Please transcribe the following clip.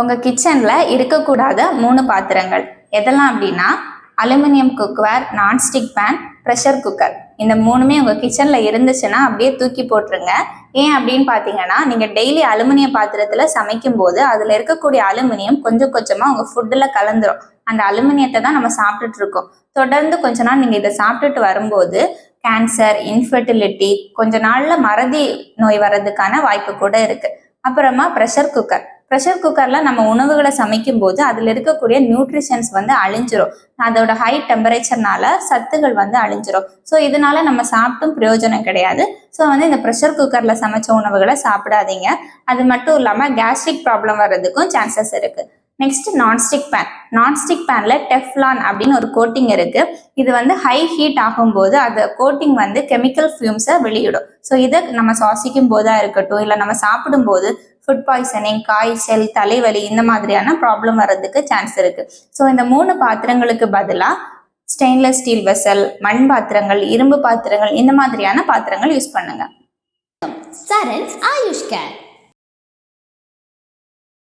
உங்கள் கிச்சனில் இருக்கக்கூடாத 3 பாத்திரங்கள் எதெல்லாம் அப்படின்னா aluminium cookware, nonstick pan, pressure cooker. இந்த 3மே உங்கள் கிச்சனில் இருந்துச்சுன்னா அப்படியே தூக்கி போட்டுருங்க. ஏன் அப்படின்னு பார்த்தீங்கன்னா, நீங்கள் டெய்லி அலுமினிய பாத்திரத்தில் சமைக்கும் போது அதில் இருக்கக்கூடிய அலுமினியம் கொஞ்சம் கொஞ்சமாக உங்கள் ஃபுட்டில் கலந்துரும். அந்த அலுமினியத்தை தான் நம்ம சாப்பிட்டுட்டு இருக்கோம். தொடர்ந்து கொஞ்ச நாள் நீங்கள் இதை சாப்பிட்டுட்டு வரும்போது கேன்சர், இன்ஃபர்டிலிட்டி, கொஞ்ச நாளில் மறதி நோய் வர்றதுக்கான வாய்ப்பு கூட இருக்குது. அப்புறமா ப்ரெஷர் குக்கரில் நம்ம உணவுகளை சமைக்கும் போது அதில் இருக்கக்கூடிய நியூட்ரிஷன்ஸ் அழிஞ்சிரும். அதோட ஹை டெம்பரேச்சர்னால சத்துகள் அழிஞ்சிரும். ஸோ இதனால நம்ம சாப்பிட்டும் பிரயோஜனம் கிடையாது. ஸோ இந்த ப்ரெஷர் குக்கரில் சமைச்ச உணவுகளை சாப்பிடாதீங்க. அது மட்டும் இல்லாமல் கேஸ்ட்ரிக் ப்ராப்ளம் வர்றதுக்கும் சான்சஸ் இருக்குது. நெக்ஸ்ட் நான்ஸ்டிக் பேன்ல டெஃப்லான் அப்படின்னு ஒரு கோட்டிங் இருக்கு. இது ஹை ஹீட் ஆகும்போது அந்த கோட்டிங் கெமிக்கல் ஃபியூம்ஸை வெளியிடும். ஸோ இதை நம்ம சுவாசிக்கும் போதா இருக்கட்டும், இல்லை நம்ம சாப்பிடும் போது ஃபுட் பாய்சனிங், காய்ச்சல், தலைவலி இந்த மாதிரியான ப்ராப்ளம் வர்றதுக்கு சான்ஸ் இருக்கு. ஸோ இந்த 3 பாத்திரங்களுக்கு பதிலாக ஸ்டெயின்லெஸ் ஸ்டீல் வெசல், மண் பாத்திரங்கள், இரும்பு பாத்திரங்கள் இந்த மாதிரியான பாத்திரங்கள் யூஸ் பண்ணுங்க. சரண்ஸ் ஆயுஷ் கேர்.